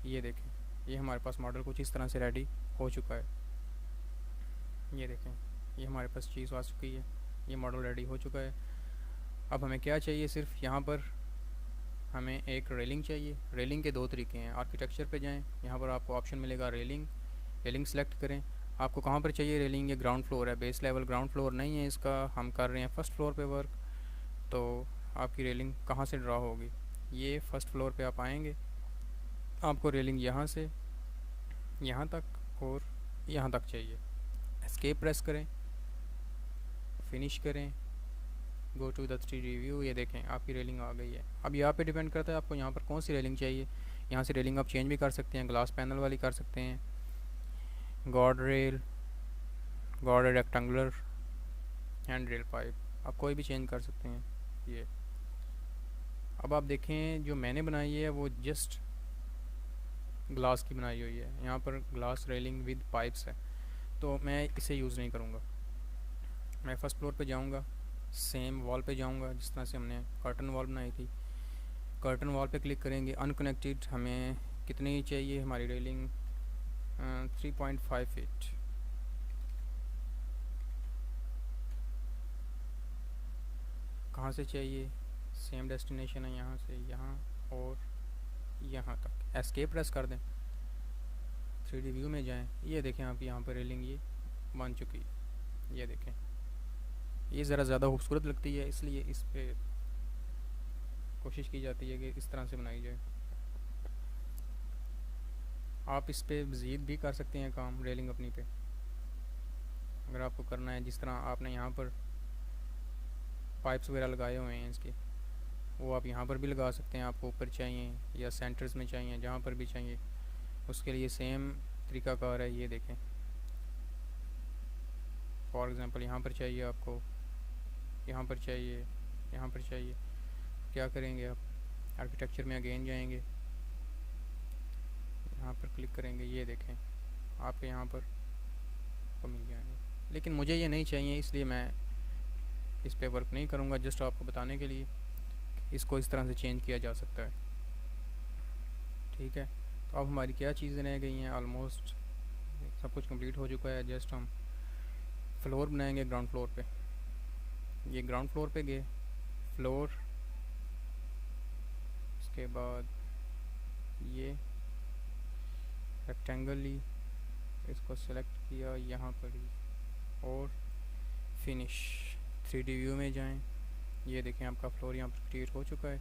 ये देखें ये हमारे पास मॉडल कुछ इस तरह से रेडी हो चुका है। ये देखें ये हमारे पास चीज़ आ चुकी है, ये मॉडल रेडी हो चुका है। अब हमें क्या चाहिए, सिर्फ यहाँ पर हमें एक रेलिंग चाहिए। रेलिंग के 2 तरीके हैं, आर्किटेक्चर पे जाएं, यहाँ पर आपको ऑप्शन मिलेगा रेलिंग, रेलिंग सेलेक्ट करें। आपको कहाँ पर चाहिए रेलिंग, ये ग्राउंड फ्लोर है, बेस लेवल ग्राउंड फ्लोर नहीं है इसका, हम कर रहे हैं फर्स्ट फ्लोर पे वर्क। तो आपकी रेलिंग कहाँ से ड्रा होगी, ये फर्स्ट फ्लोर पे आप आएंगे, आपको रेलिंग यहाँ से यहाँ तक और यहाँ तक चाहिए। एस्केप प्रेस करें, फिनिश करें, go to the 3D view, ये देखें आपकी रेलिंग आ गई है। अब यहाँ पे डिपेंड करता है आपको यहाँ पर कौन सी रेलिंग चाहिए। यहाँ से रेलिंग आप चेंज भी कर सकते हैं, ग्लास पैनल वाली कर सकते हैं, guard rail rectangular, hand rail pipe, आप कोई भी चेंज कर सकते हैं। ये अब आप देखें जो मैंने बनाई है वो जस्ट ग्लास की बनाई हुई है, यहाँ पर ग्लास रेलिंग विद पाइप्स है, तो मैं इसे यूज़ नहीं करूँगा। मैं फ़र्स्ट फ्लोर पे जाऊँगा, सेम वॉल पे जाऊँगा जिस तरह से हमने कर्टन वॉल बनाई थी। कर्टन वॉल पे क्लिक करेंगे, अनकनेक्टेड, हमें कितनी चाहिए हमारी रेलिंग, 3.5 फीट। कहाँ से चाहिए, सेम डेस्टिनेशन है, यहाँ से यहाँ और यहाँ तक। एस्केप प्रेस कर दें, 3D व्यू में जाएं, ये देखें आप यहाँ पर रेलिंग ये बन चुकी है। ये देखें ये ज़रा ज़्यादा खूबसूरत लगती है, इसलिए इस पर कोशिश की जाती है कि इस तरह से बनाई जाए। आप इस पर मज़ीद भी कर सकते हैं काम रेलिंग अपनी पे, अगर आपको करना है। जिस तरह आपने यहाँ पर पाइप्स वगैरह लगाए हुए हैं इसके, वो आप यहाँ पर भी लगा सकते हैं। आपको ऊपर चाहिए या सेंटर्स में चाहिए, जहाँ पर भी चाहिए, उसके लिए सेम तरीक़ाकार है। ये देखें फॉर एग्ज़ाम्पल यहाँ पर चाहिए आपको, यहाँ पर चाहिए, यहाँ पर चाहिए, क्या करेंगे आप, आर्किटेक्चर में अगेन जाएंगे, यहाँ पर क्लिक करेंगे, ये देखें आपके यहाँ पर तो मिल जाएंगे। लेकिन मुझे ये नहीं चाहिए, इसलिए मैं इस पे वर्क नहीं करूँगा, जस्ट आपको बताने के लिए इसको इस तरह से चेंज किया जा सकता है। ठीक है, तो अब हमारी क्या चीज़ें रह गई हैं, ऑलमोस्ट सब कुछ कंप्लीट हो चुका है। जस्ट हम फ्लोर बनाएंगे ग्राउंड फ्लोर पे। ये ग्राउंड फ्लोर पे गए, फ्लोर, उसके बाद ये रेक्टेंगली इसको सेलेक्ट किया यहाँ पर ही और फिनिश। 3D व्यू में जाएं, ये देखें आपका फ्लोर यहाँ पर क्रिएट हो चुका है।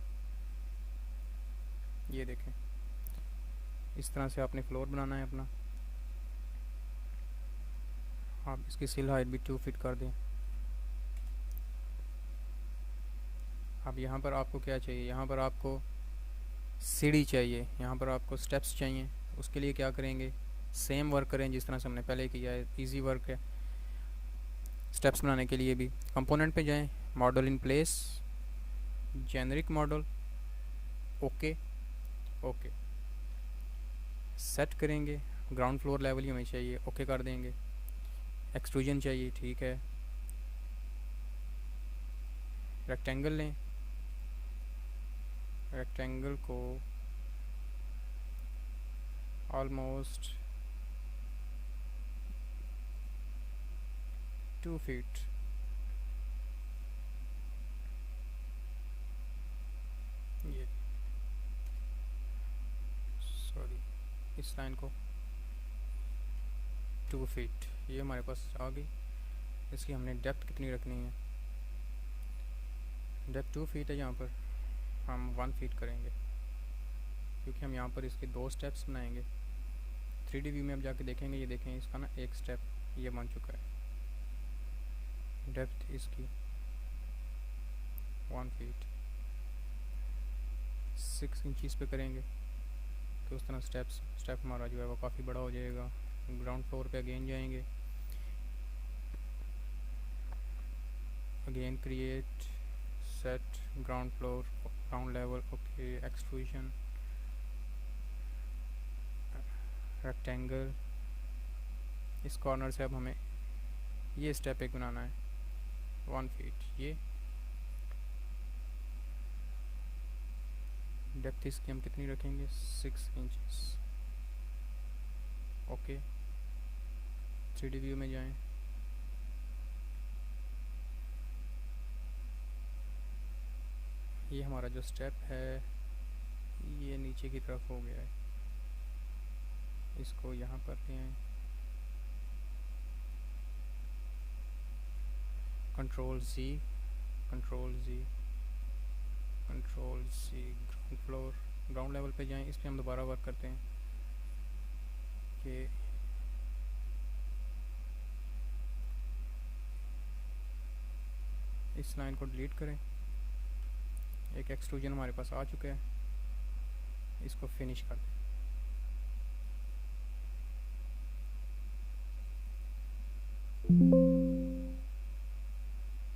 ये देखें, इस तरह से आपने फ्लोर बनाना है अपना। आप इसकी सिल हाइट भी 2 फीट कर दें। अब यहाँ पर आपको क्या चाहिए, यहाँ पर आपको सीढ़ी चाहिए, यहाँ पर आपको स्टेप्स चाहिए। उसके लिए क्या करेंगे, सेम वर्क करें जिस तरह से हमने पहले किया है, इजी वर्क है। स्टेप्स बनाने के लिए भी कंपोनेंट पे जाएं, model in place, generic model, okay okay, set करेंगे। ग्राउंड फ्लोर लेवल ही हमें चाहिए, ओके कर देंगे। एक्सट्रूजन चाहिए, ठीक है। रेक्टेंगल लें, रेक्टेंगल को ऑलमोस्ट 2 फीट, ये सॉरी, इस लाइन को 2 फीट, ये हमारे पास आ गई। इसकी हमने डेप्थ कितनी रखनी है, डेप्थ 2 फीट है, यहाँ पर हम 1 फीट करेंगे क्योंकि हम यहाँ पर इसके 2 स्टेप्स बनाएंगे। 3D व्यू में अब जाके देखेंगे, ये देखें इसका ना एक स्टेप ये बन चुका है। डेप्थ इसकी 1 फीट, 6 इंचज़ पे करेंगे तो उस तरह स्टेप हमारा जो है वो काफ़ी बड़ा हो जाएगा। ग्राउंड फ्लोर पे अगेन जाएंगे, again create, set, ground floor, ground level, okay, extrusion, rectangle. इस कॉर्नर से अब हमें ये स्टेप एक बनाना है 1 फीट। ये डेप्थ इसकी हम कितनी रखेंगे, 6 इंचज़, ओके। 3D व्यू में जाएं, ये हमारा जो स्टेप है ये नीचे की तरफ हो गया है, इसको यहाँ पर ले आएं, control Z, control Z, control C, ground floor, ground level पे जाएं। इस पर हम दोबारा वर्क करते हैं कि इस लाइन को डिलीट करें। एक एक्सट्रूजन हमारे पास आ चुका है, इसको फिनिश कर दें।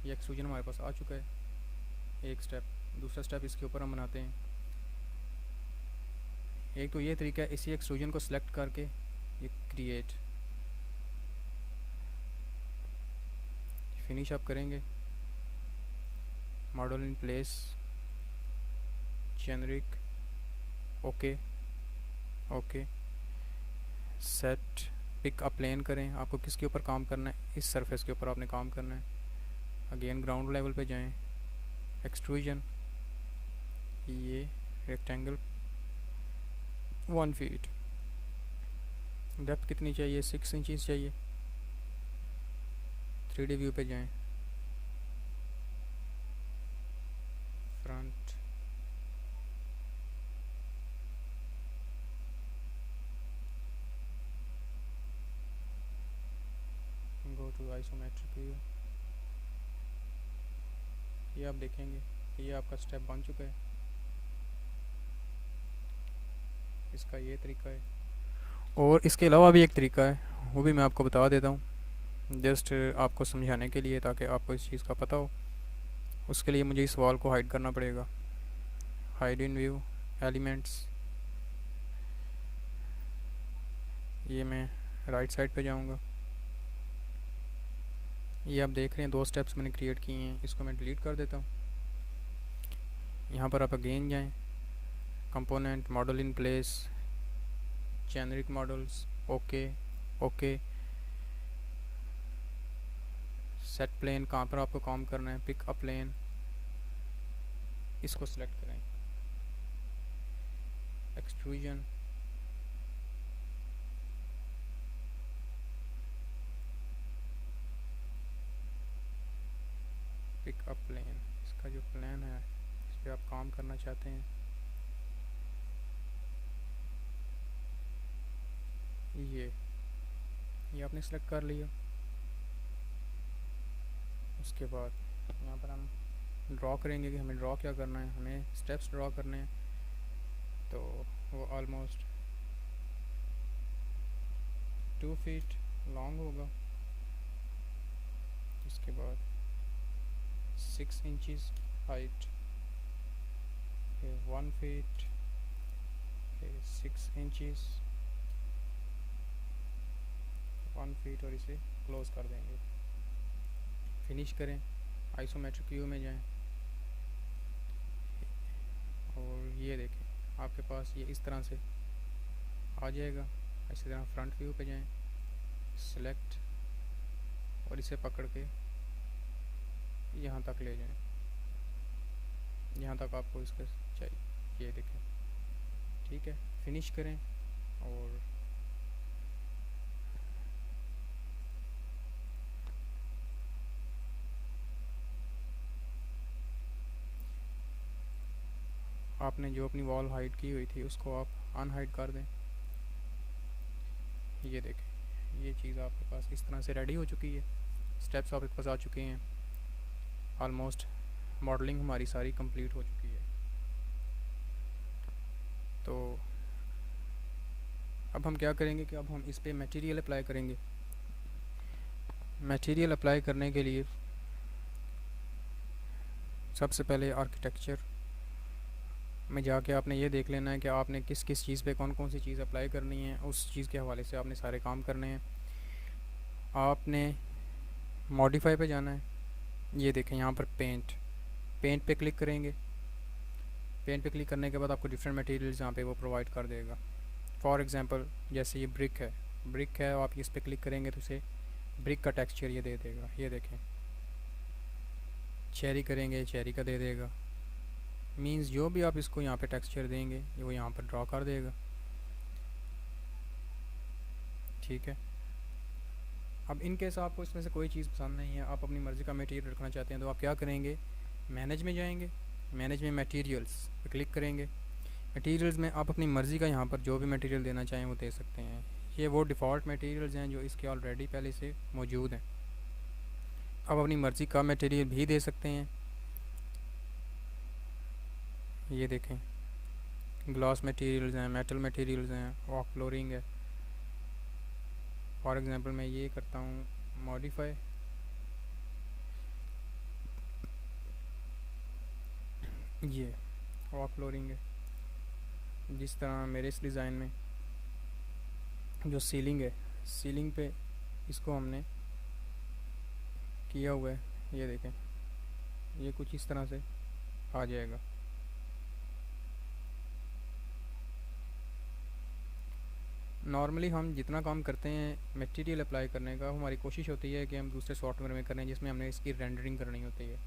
ये एक्सट्रूजन हमारे पास आ चुका है, एक स्टेप। दूसरा स्टेप इसके ऊपर हम बनाते हैं। एक तो ये तरीका है, इसी एक्सट्रूजन को सिलेक्ट करके ये क्रिएट, फिनिश अप करेंगे, model in place, generic, okay okay, set, pick a plane करें। आपको किसके ऊपर काम करना है, इस सरफेस के ऊपर आपने काम करना है। अगेन ग्राउंड लेवल पे जाएं, एक्सट्रूजन, ये रेक्टेंगल 1 फीट, डेप्थ कितनी चाहिए, 6 इंचज़ चाहिए। 3D व्यू पे जाएं, front, go to isometric view. ये आप देखेंगे ये आपका स्टेप बन चुका है। इसका ये तरीका है, और इसके अलावा भी एक तरीका है, वो भी मैं आपको बता देता हूँ जस्ट आपको समझाने के लिए, ताकि आपको इस चीज़ का पता हो। उसके लिए मुझे इस वॉल को हाइड करना पड़ेगा। हाइड इन व्यू, एलिमेंट्स, ये मैं राइट साइड पे जाऊँगा। ये आप देख रहे हैं 2 स्टेप्स मैंने क्रिएट किए हैं, इसको मैं डिलीट कर देता हूँ। यहाँ पर आप अगेन जाएं, component, model in place, generic models, okay okay, set plane, कहाँ पर आपको काम करना है, पिक अ प्लेन, इसको सिलेक्ट करें, एक्सट्रूजन, पिक अ प्लेन, का जो प्लान है इस पर आप काम करना चाहते हैं, ये आपने सेलेक्ट कर लिया। उसके बाद यहाँ पर हम ड्रॉ करेंगे कि हमें ड्रॉ क्या करना है, हमें स्टेप्स ड्रॉ करने हैं। तो वो ऑलमोस्ट 2 फीट लॉन्ग होगा। उसके बाद 6 inches height, 1 feet, 6 inches, 1 feet, और इसे क्लोज कर देंगे। फिनिश करें, आइसोमेट्रिक व्यू में जाएं और ये देखें आपके पास ये इस तरह से आ जाएगा। इसी तरह फ्रंट व्यू पे जाएं, सिलेक्ट, और इसे पकड़ के यहाँ तक ले जाएं, यहाँ तक आपको इसका चाहिए, ये देखें। ठीक है, फिनिश करें और आपने जो अपनी वॉल हाइड की हुई थी उसको आप अनहाइड कर दें। ये देखें, ये चीज़ आपके पास इस तरह से रेडी हो चुकी है। स्टेप्स आपके पास आ चुके हैं। ऑलमोस्ट मॉडलिंग हमारी सारी कंप्लीट हो चुकी है। तो अब हम क्या करेंगे कि अब हम इस पे मटेरियल अप्लाई करेंगे। मटेरियल अप्लाई करने के लिए सबसे पहले आर्किटेक्चर में जाके आपने ये देख लेना है कि आपने किस किस चीज़ पे कौन कौन सी चीज़ अप्लाई करनी है। उस चीज़ के हवाले से आपने सारे काम करने हैं। आपने मॉडिफाई पे जाना है। ये देखें यहाँ पर पेंट पे क्लिक करेंगे। पेंट पे क्लिक करने के बाद आपको डिफरेंट मटेरियल्स यहाँ पे वो प्रोवाइड कर देगा। फॉर एग्ज़ाम्पल जैसे ये ब्रिक है आप इस पर क्लिक करेंगे तो इसे ब्रिक का टेक्सचर ये दे देगा। ये देखें, चेरी करेंगे, चेरी का दे देगा। मींस जो भी आप इसको यहाँ पे टेक्सचर देंगे वो यहाँ पर ड्रॉ कर देगा। ठीक है, अब इन केस आपको इसमें से कोई चीज़ पसंद नहीं है, आप अपनी मर्ज़ी का मटेरियल रखना चाहते हैं, तो आप क्या करेंगे, मैनेज में जाएंगे। मैनेज में मटेरियल्स पे क्लिक करेंगे। मटेरियल्स में आप अपनी मर्ज़ी का यहाँ पर जो भी मटेरियल देना चाहें वो दे सकते हैं। ये वो डिफ़ॉल्ट मटेरियल्स हैं जो इसके ऑलरेडी पहले से मौजूद हैं। आप अपनी मर्ज़ी का मटेरियल भी दे सकते हैं। ये देखें, ग्लास मटेरियल्स हैं, मेटल मटेरियल्स हैं, वॉक फ्लोरिंग है। फॉर एग्ज़ाम्पल मैं ये करता हूँ मॉडिफाई, ये वॉक फ्लोरिंग है। जिस तरह मेरे इस डिज़ाइन में जो सीलिंग है, सीलिंग पे इसको हमने किया हुआ है। ये देखें, ये कुछ इस तरह से आ जाएगा। नॉर्मली हम जितना काम करते हैं मटेरियल अप्लाई करने का, हमारी कोशिश होती है कि हम दूसरे सॉफ्टवेयर में करें जिसमें हमने इसकी रेंडरिंग करनी होती है।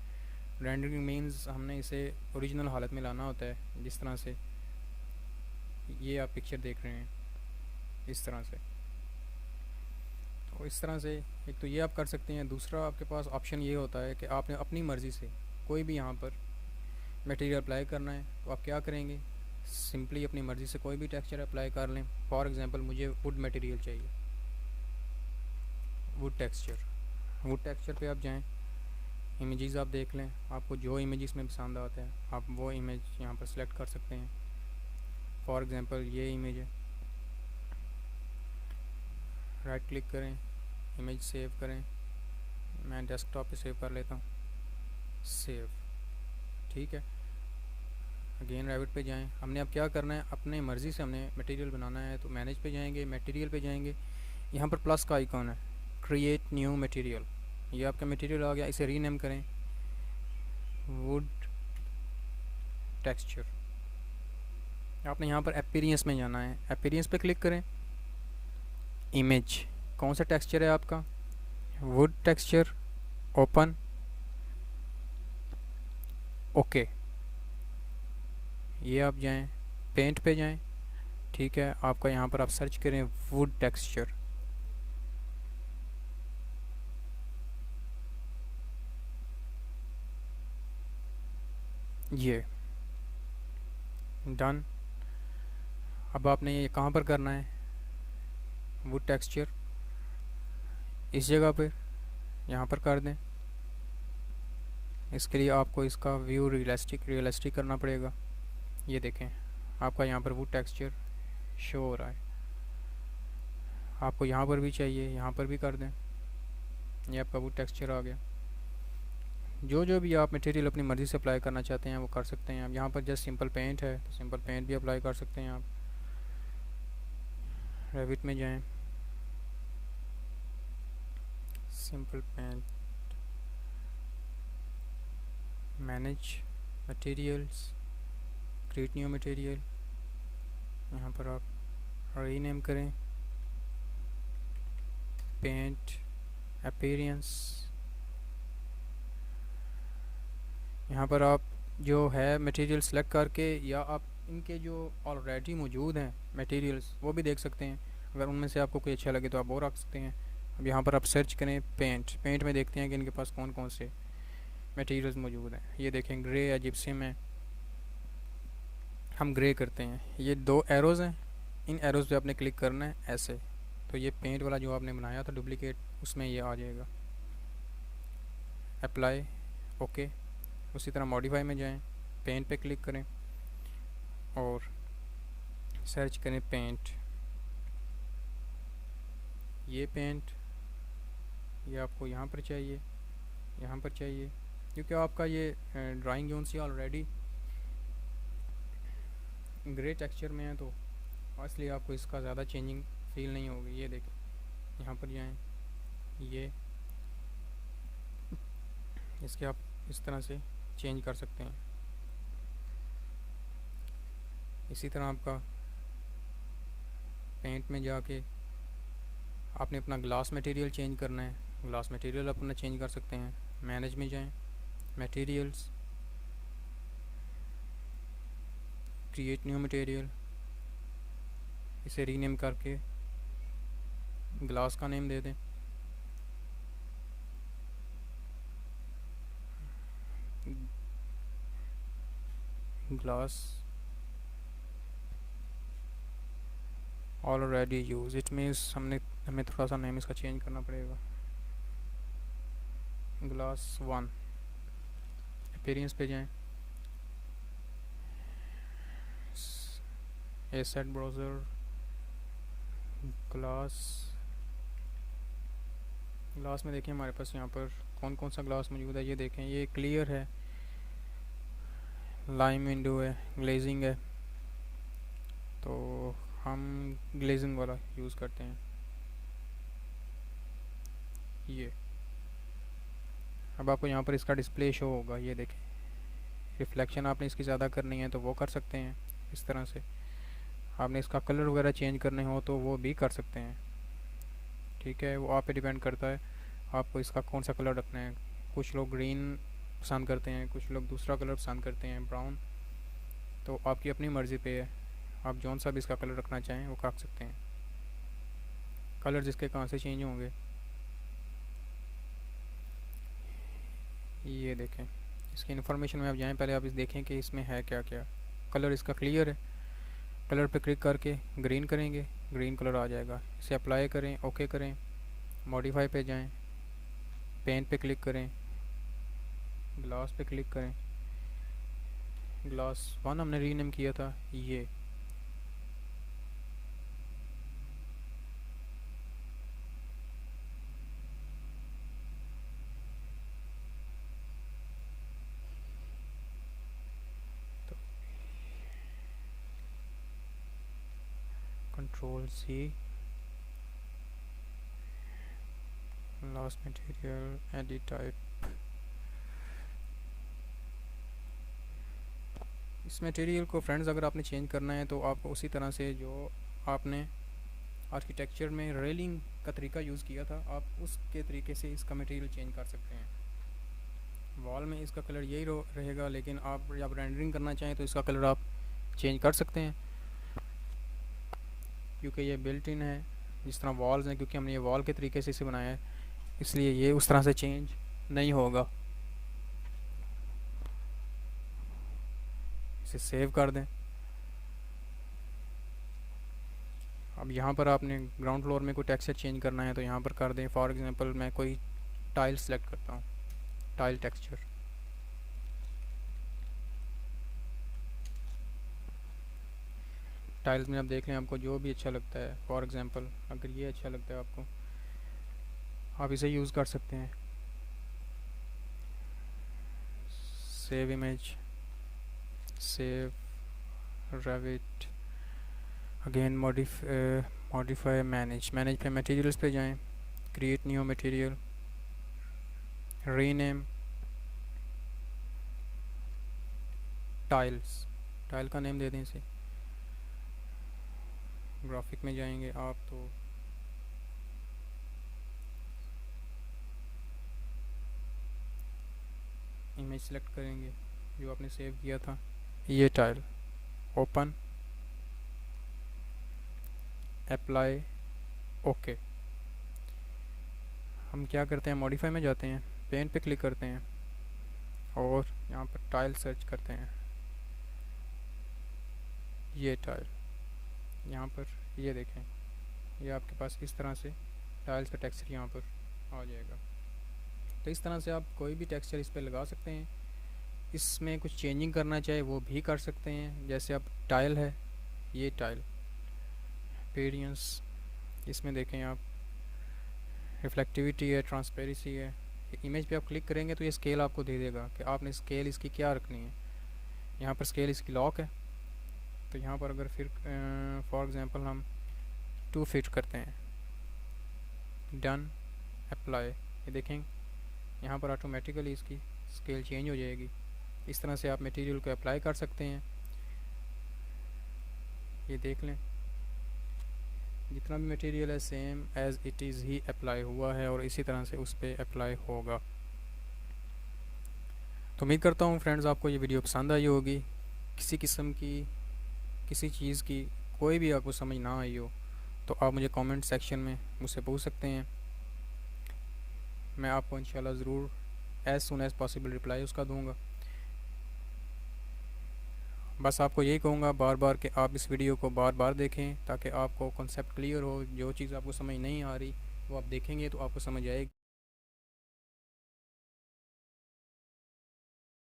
रेंडरिंग मींस हमने इसे ओरिजिनल हालत में लाना होता है। जिस तरह से ये आप पिक्चर देख रहे हैं, इस तरह से। तो इस तरह से एक तो ये आप कर सकते हैं। दूसरा आपके पास ऑप्शन ये होता है कि आपने अपनी मर्ज़ी से कोई भी यहाँ पर मटेरियल अप्लाई करना है तो आप क्या करेंगे, सिंपली अपनी मर्ज़ी से कोई भी टेक्सचर अप्लाई कर लें। फॉर एग्ज़ाम्पल मुझे वुड मटेरियल चाहिए, वुड टेक्सचर पे आप जाएं, इमेजेस आप देख लें, आपको जो इमेजेस में पसंद आता है आप वो इमेज यहाँ पर सेलेक्ट कर सकते हैं। फॉर एग्ज़ाम्पल ये इमेज है, राइट क्लिक करें, इमेज सेव करें। मैं डेस्कटॉप पे सेव कर लेता हूँ, सेव। ठीक है, अगेन रेविट पे जाएं। हमने अब क्या करना है, अपने मर्ज़ी से हमने मटेरियल बनाना है। तो मैनेज पे जाएंगे, मटेरियल पे जाएंगे, यहाँ पर प्लस का आइकॉन है, क्रिएट न्यू मटेरियल। ये आपका मटेरियल आ गया। इसे रीनेम करें वुड टेक्सचर। आपने यहाँ पर अपीयरेंस में जाना है, अपीयरेंस पे क्लिक करें। इमेज, कौन सा टेक्सचर है आपका, वुड टेक्सचर, ओपन, ओके। ये आप जाएं, पेंट पे जाएं। ठीक है, आपका यहाँ पर आप सर्च करें वुड टेक्सचर। ये डन। अब आपने ये कहाँ पर करना है, वुड टेक्सचर इस जगह पर यहाँ पर कर दें। इसके लिए आपको इसका व्यू रियलिस्टिक करना पड़ेगा। ये देखें आपका यहाँ पर वुड टेक्सचर शो हो रहा है। आपको यहाँ पर भी चाहिए, यहाँ पर भी कर दें। ये आपका वुड टेक्सचर आ गया। जो भी आप मटेरियल अपनी मर्ज़ी से अप्लाई करना चाहते हैं वो कर सकते हैं। आप यहाँ पर जस्ट सिंपल पेंट है तो सिंपल पेंट भी अप्लाई कर सकते हैं। आप रेविट में जाएं, simple paint, manage materials, create new material. यहाँ पर आप रीनेम करें, पेंट अपीयरेंस। यहाँ पर आप जो है मटेरियल सेलेक्ट करके या आप इनके जो ऑलरेडी मौजूद हैं मटेरियल्स वो भी देख सकते हैं। अगर उनमें से आपको कोई अच्छा लगे तो आप वो रख सकते हैं। अब यहाँ पर आप सर्च करें पेंट में देखते हैं कि इनके पास कौन कौन से मटेरियल्स मौजूद हैं। ये देखें ग्रे या जिप्सम है, हम ग्रे करते हैं। ये 2 एरोज़ हैं, इन एरोज़ पे आपने क्लिक करना है ऐसे, तो ये पेंट वाला जो आपने बनाया था डुप्लीकेट उसमें ये आ जाएगा। Apply, okay. उसी तरह मॉडिफाई में जाएं, पेंट पे क्लिक करें और सर्च करें पेंट। ये पेंट ये आपको यहाँ पर चाहिए, यहाँ पर चाहिए, क्योंकि आपका ये ड्राइंग जोन से ऑलरेडी ग्रे टेक्सचर में है तो इसलिए आपको इसका ज़्यादा चेंजिंग फील नहीं होगी। ये देखें यहाँ पर जाएं, ये इसके आप इस तरह से चेंज कर सकते हैं। इसी तरह आपका पेंट में जाके आपने अपना ग्लास मटेरियल चेंज करना है, ग्लास मटेरियल अपना चेंज कर सकते हैं। मैनेज में जाएं, मटेरियल्स, क्रिएट न्यू मटेरियल, इसे रीनेम करके ग्लास का नेम दे दें। Glass already use, it means हमें थोड़ा सा नेम इसका चेंज करना पड़ेगा। ग्लास 1, अपीयरेंस पे जाएं, एसेट ब्राउज़र, ग्लास में देखें हमारे पास यहाँ पर कौन कौन सा ग्लास मौजूद है। ये देखें ये क्लियर है, लाइम विंडो है, ग्लेजिंग है, तो हम ग्लेजिंग वाला यूज़ करते हैं। ये अब आपको यहाँ पर इसका डिस्प्ले शो होगा। ये देखें रिफ्लेक्शन आपने इसकी ज़्यादा करनी है तो वो कर सकते हैं इस तरह से। आपने इसका कलर वगैरह चेंज करने हो तो वो भी कर सकते हैं। ठीक है, वो आप पे डिपेंड करता है आपको इसका कौन सा कलर रखना है। कुछ लोग ग्रीन पसंद करते हैं, कुछ लोग दूसरा कलर पसंद करते हैं, ब्राउन। तो आपकी अपनी मर्ज़ी पे है, आप जौन सा भी इसका कलर रखना चाहें वो रख सकते हैं। कलर जिसके कहाँ से चेंज होंगे ये देखें। इसकी इन्फॉर्मेशन में आप जाएं, पहले आप इस देखें कि इसमें है क्या क्या। कलर इसका क्लियर है, कलर पे क्लिक करके ग्रीन करेंगे, ग्रीन कलर आ जाएगा। इसे अप्लाई करें, ओके करें, मॉडिफाई पे जाएं, पेंट पे क्लिक करें, ग्लास पे क्लिक करें। ग्लास 1 हमने रीनेम किया था। ये control C, last material, edit type. इस मटेरियल को फ्रेंड्स अगर आपने चेंज करना है तो आपको उसी तरह से जो आपने आर्किटेक्चर में रेलिंग का तरीका यूज़ किया था आप उसके तरीके से इसका मटेरियल चेंज कर सकते हैं। वॉल में इसका कलर यही रहेगा, लेकिन आप जब रेंडरिंग करना चाहें तो इसका कलर आप चेंज कर सकते हैं, क्योंकि ये बिल्ट इन है। जिस तरह वॉल्स हैं, क्योंकि हमने ये वॉल के तरीके से इसे बनाया है इसलिए ये उस तरह से चेंज नहीं होगा। इसे सेव कर दें। अब यहाँ पर आपने ग्राउंड फ्लोर में कोई टेक्सचर चेंज करना है तो यहाँ पर कर दें। फॉर एग्जांपल मैं कोई टाइल सेलेक्ट करता हूँ, टाइल टेक्सचर। टाइल्स में आप देख लें आपको जो भी अच्छा लगता है। फॉर एग्जांपल अगर ये अच्छा लगता है आपको, आप इसे यूज़ कर सकते हैं। Save image, save Revit, again modify, manage पे मटेरियल्स पे जाएं, create new material, rename tiles, tile का नेम दे दें इसे। ग्राफिक में जाएंगे आप तो इमेज सेलेक्ट करेंगे जो आपने सेव किया था, ये टाइल, ओपन, अप्लाई, ओके। हम क्या करते हैं, मॉडिफाई में जाते हैं, पेन पे क्लिक करते हैं और यहाँ पर टाइल सर्च करते हैं। ये टाइल यहाँ पर, ये देखें, ये आपके पास इस तरह से टाइल्स का टेक्सचर यहाँ पर आ जाएगा। तो इस तरह से आप कोई भी टेक्सचर इस पर लगा सकते हैं। इसमें कुछ चेंजिंग करना चाहे वो भी कर सकते हैं। जैसे अब टाइल है, ये टाइल अपीयरेंस, इसमें देखें आप रिफ्लेक्टिविटी है, ट्रांसपेरेंसी है। इमेज पे आप क्लिक करेंगे तो ये स्केल आपको दे देगा कि आपने स्केल इसकी क्या रखनी है। यहाँ पर स्केल इसकी लॉक है, तो यहाँ पर अगर फिर फॉर एग्जांपल हम 2 फिट करते हैं, डन, अप्लाई, ये देखें यहाँ पर ऑटोमेटिकली इसकी स्केल चेंज हो जाएगी। इस तरह से आप मटेरियल को अप्लाई कर सकते हैं। ये देख लें जितना भी मटेरियल है same as it is he apply हुआ है और इसी तरह से उस पर अप्लाई होगा। तो उम्मीद करता हूँ फ्रेंड्स आपको ये वीडियो पसंद आई होगी। किसी किस्म की किसी चीज़ की कोई भी आपको समझ ना आई हो तो आप मुझे कमेंट सेक्शन में मुझसे पूछ सकते हैं। मैं आपको इंशाल्लाह ज़रूर as soon as possible reply उसका दूंगा। बस आपको यही कहूँगा बार बार कि आप इस वीडियो को बार बार देखें ताकि आपको कॉन्सेप्ट क्लियर हो। जो चीज़ आपको समझ नहीं आ रही वो आप देखेंगे तो आपको समझ आएगी।